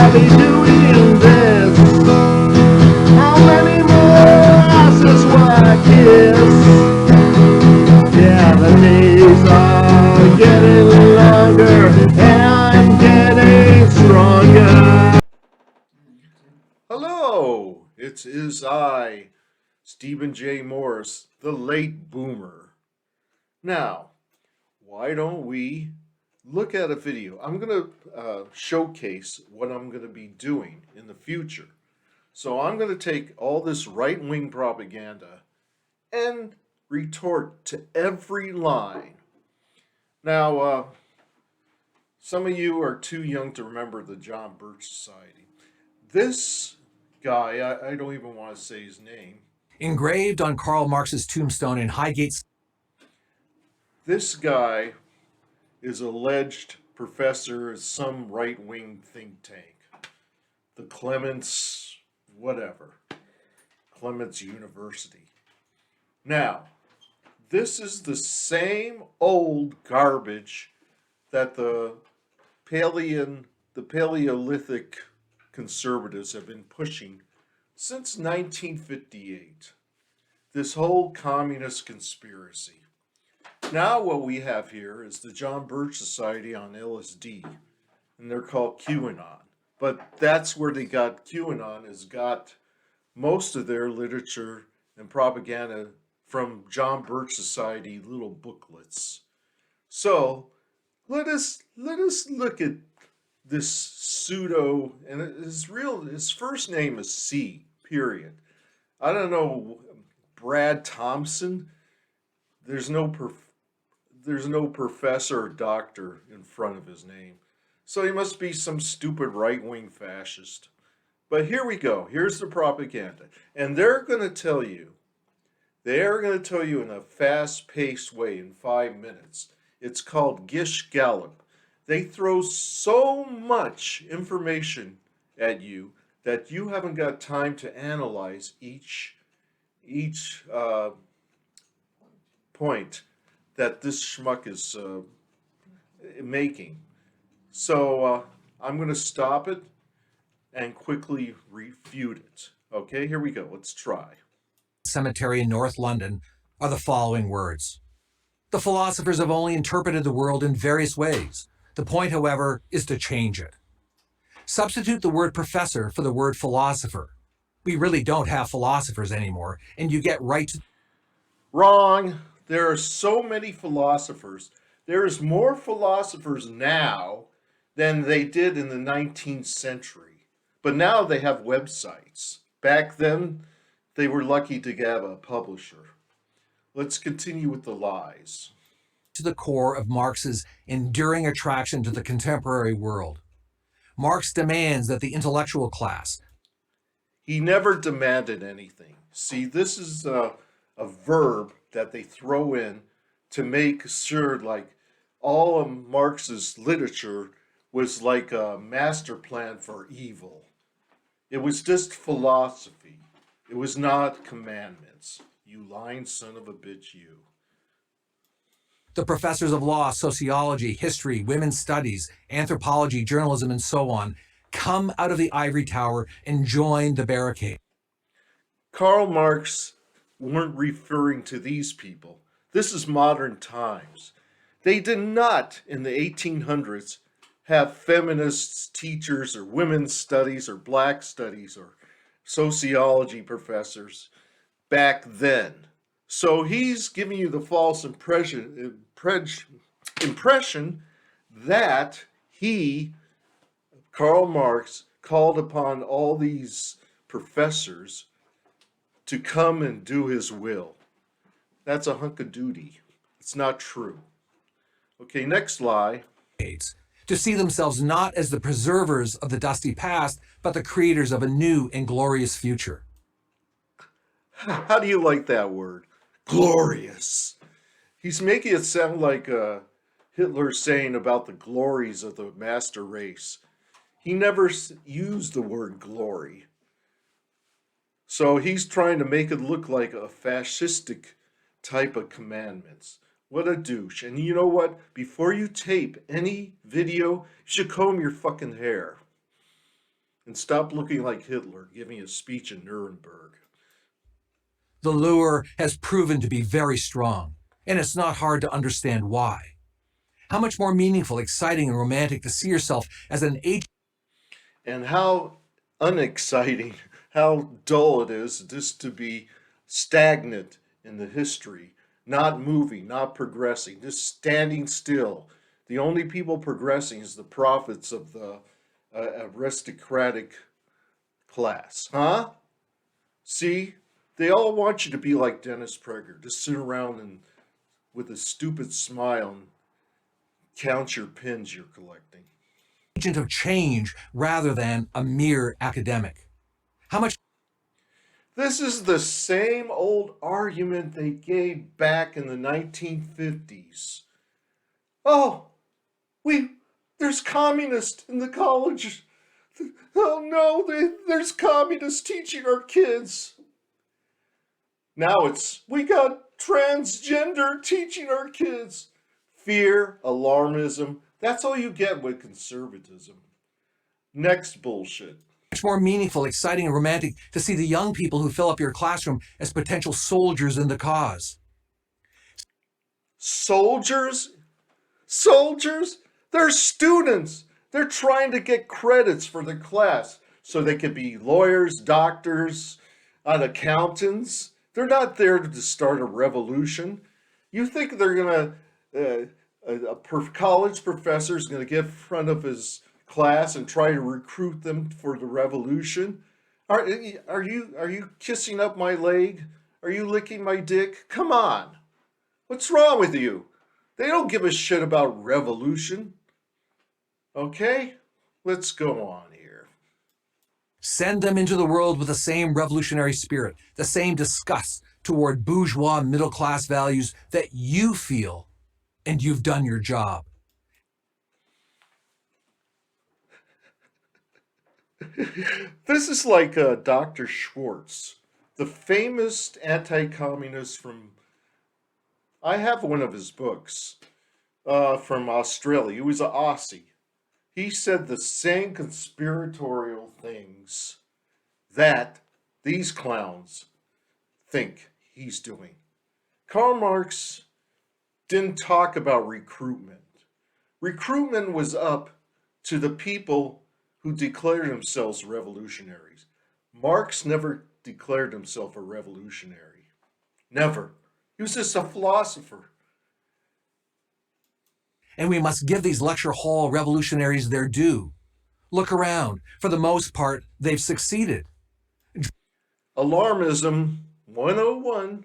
I'll be doing this. How many more asses will I kiss? Yeah, the days are getting longer and I'm getting stronger. Hello, it is I, Stephen J. Morris, the late boomer. Now, why don't we look at a video? I'm going to showcase what I'm going to be doing in the future. So I'm going to take all this right-wing propaganda and retort to every line. Now, some of you are too young to remember the John Birch Society. This guy, I don't even want to say his name. Engraved on Karl Marx's tombstone in Highgate. This guy is alleged professor at some right-wing think tank. The Clements, whatever. Clements University. Now, this is the same old garbage that the Paleolithic conservatives have been pushing since 1958. This whole communist conspiracy. Now what we have here is the John Birch Society on LSD, and they're called QAnon. But that's where they got QAnon, is got most of their literature and propaganda from John Birch Society little booklets. So let us look at this pseudo, and his first name is C. Period. I don't know, Brad Thompson. There's no professor or doctor in front of his name, so he must be some stupid right-wing fascist. But here we go. Here's the propaganda, and they're going to tell you. They're going to tell you in a fast-paced way in 5 minutes. It's called Gish Gallop. They throw so much information at you that you haven't got time to analyze each point that this schmuck is making. So I'm going to stop it and quickly refute it. Okay, here we go. Let's try. Cemetery in North London are the following words. The philosophers have only interpreted the world in various ways. The point, however, is to change it. Substitute the word professor for the word philosopher. We really don't have philosophers anymore, and you get right to... Wrong. There are so many philosophers. There is more philosophers now than they did in the 19th century. But now they have websites. Back then, they were lucky to have a publisher. Let's continue with the lies. To the core of Marx's enduring attraction to the contemporary world. Marx demands that the intellectual class... He never demanded anything. See, this is a verb that they throw in to make sure, like, all of Marx's literature was like a master plan for evil. It was just philosophy. It was not commandments. You lying son of a bitch, you. The professors of law, sociology, history, women's studies, anthropology, journalism, and so on come out of the ivory tower and join the barricade. Karl Marx weren't referring to these people. This is modern times. They did not, in the 1800s, have feminists, teachers, or women's studies, or black studies, or sociology professors back then. So he's giving you the false impression that he, Karl Marx, called upon all these professors to come and do his will. That's a hunk of duty. It's not true. Okay, next lie. To see themselves not as the preservers of the dusty past, but the creators of a new and glorious future. How do you like that word? Glorious. He's making it sound like Hitler saying about the glories of the master race. He never used the word glory. So he's trying to make it look like a fascistic type of commandments. What a douche. And you know what? Before you tape any video, you should comb your fucking hair. and stop looking like Hitler giving a speech in Nuremberg. The lure has proven to be very strong, and it's not hard to understand why. How much more meaningful, exciting, and romantic to see yourself as an agent And how unexciting, how dull it is just to be stagnant in the history, not moving, not progressing, just standing still. The only people progressing is the prophets of the aristocratic class. Huh? See? They all want you to be like Dennis Prager, just sit around and with a stupid smile and count your pins you're collecting. of change rather than a mere academic. How much This is the same old argument they gave back in the 1950s. Oh, we there's communists in the college. Oh no, there's communists teaching our kids. Now it's we got transgender teaching our kids. Fear, alarmism, that's all you get with conservatism. Next bullshit. more meaningful, exciting, and romantic to see the young people who fill up your classroom as potential soldiers in the cause. Soldiers? Soldiers? They're students. They're trying to get credits for the class so they could be lawyers, doctors, and accountants. They're not there to start a revolution. You think they're going to, college professor is going to get in front of his class and try to recruit them for the revolution? Are you kissing up my leg? Are you licking my dick? Come on. What's wrong with you? They don't give a shit about revolution. Okay? Let's go on here. Send them into the world with the same revolutionary spirit, the same disgust toward bourgeois middle class values that you feel, and you've done your job. This is like Dr. Schwartz, the famous anti communist from. I have one of his books from Australia. He was an Aussie. He said the same conspiratorial things that these clowns think he's doing. Karl Marx didn't talk about recruitment. Recruitment was up to the people who declared themselves revolutionaries. Marx never declared himself a revolutionary. Never. He was just a philosopher. And we must give these lecture hall revolutionaries their due. Look around. For the most part, they've succeeded. Alarmism 101.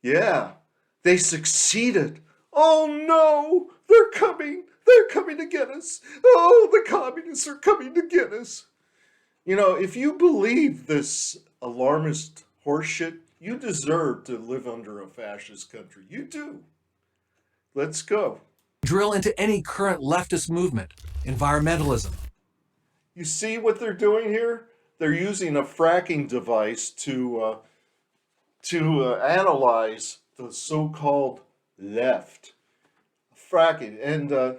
Yeah, they succeeded. Oh no, they're coming. They're coming to get us. Oh, the communists are coming to get us. You know, if you believe this alarmist horseshit, you deserve to live under a fascist country. You do. Let's go. Drill into any current leftist movement, environmentalism. You see what they're doing here? They're using a fracking device to analyze the so-called left. Fracking. And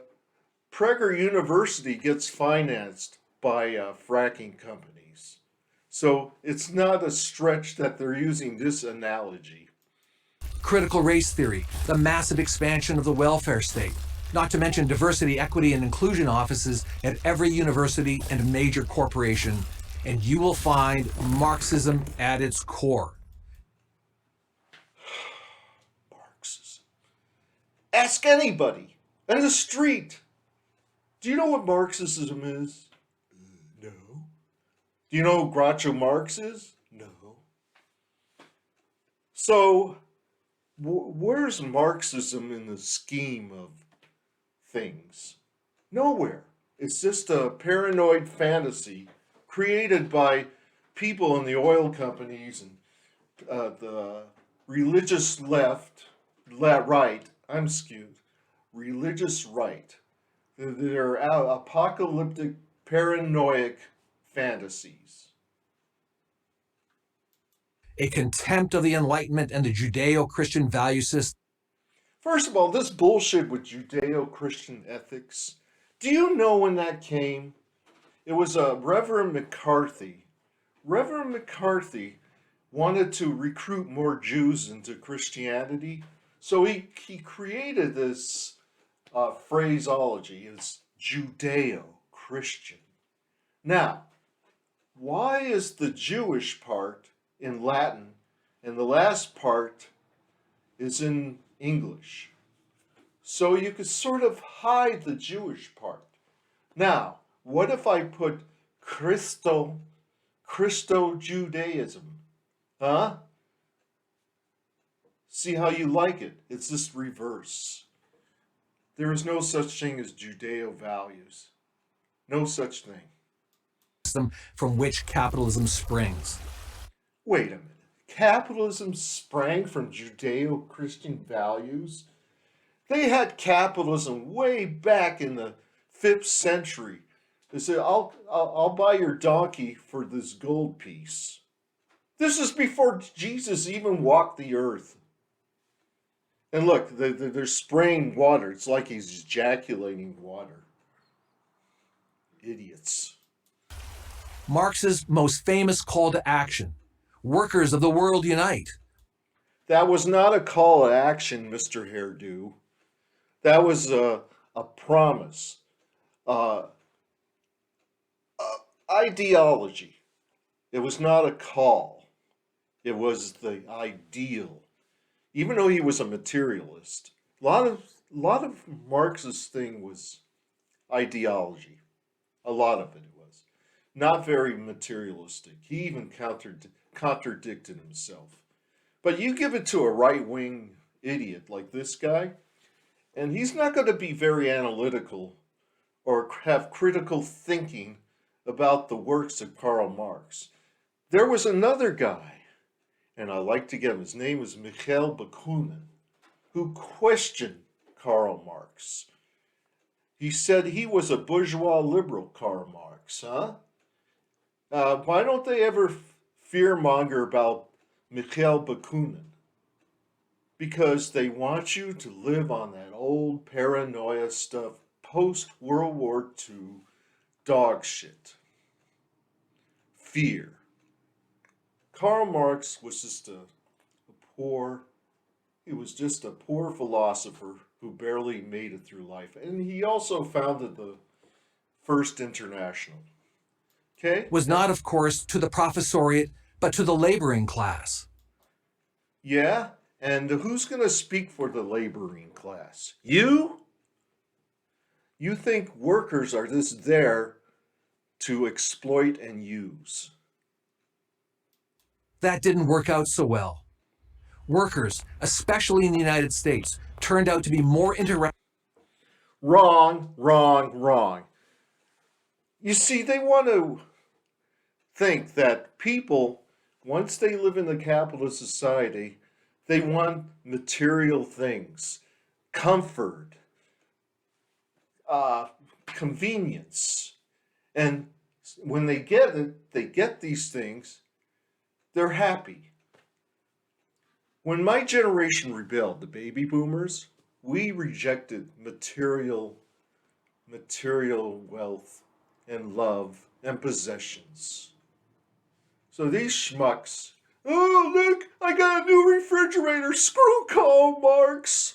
Prager University gets financed by fracking companies. So it's not a stretch that they're using this analogy. Critical race theory, the massive expansion of the welfare state, not to mention diversity, equity, and inclusion offices at every university and major corporation, and you will find Marxism at its core. Marxism. Ask anybody on the street. Do you know what Marxism is? No. Do you know who Groucho Marx is? No. So, where's Marxism in the scheme of things? Nowhere. It's just a paranoid fantasy created by people in the oil companies and the religious right, I'm skewed, religious right. They're apocalyptic, paranoid fantasies. A contempt of the Enlightenment and the Judeo-Christian value system. First of all, this bullshit with Judeo-Christian ethics, do you know when that came? It was Reverend McCarthy. Reverend McCarthy wanted to recruit more Jews into Christianity, so he created this phraseology. It's Judeo-Christian. Now, why is the Jewish part in Latin and the last part is in English? So you could sort of hide the Jewish part. Now, what if I put Christo-Judaism? Huh? See how you like it. It's this reverse. There is no such thing as Judeo values. No such thing. System from which capitalism springs. Wait a minute. Capitalism sprang from Judeo-Christian values? They had capitalism way back in the 5th century. They said, I'll buy your donkey for this gold piece. This is before Jesus even walked the earth. And look, they're spraying water. It's like he's ejaculating water. Idiots. Marx's most famous call to action: workers of the world unite. That was not a call to action, Mr. Hairdo. That was a promise. Ideology. It was not a call. It was the ideal. Even though he was a materialist, a lot of Marx's thing was ideology. A lot of it was not very materialistic. He even contradicted himself. But you give it to a right-wing idiot like this guy, and he's not going to be very analytical or have critical thinking about the works of Karl Marx. There was another guy, and I like to get him, his name was Mikhail Bakunin, who questioned Karl Marx. He said he was a bourgeois liberal, Karl Marx, huh? Why don't they ever fearmonger about Mikhail Bakunin? Because they want you to live on that old paranoia stuff, post-World War II dog shit. Fear. Karl Marx was just a poor philosopher who barely made it through life. And he also founded the First International. Okay? Was not, of course, to the professoriate, but to the laboring class. Yeah? And who's going to speak for the laboring class? You? You think workers are just there to exploit and use. That didn't work out so well. Workers, especially in the United States, turned out to be more interested. Wrong, wrong, wrong. You see, they want to think that people, once they live in the capitalist society, they want material things, comfort, convenience. And when they get it, they get these things, they're happy. When my generation rebelled, the baby boomers, we rejected material wealth and love and possessions. So these schmucks, oh look, I got a new refrigerator, screw Karl Marx.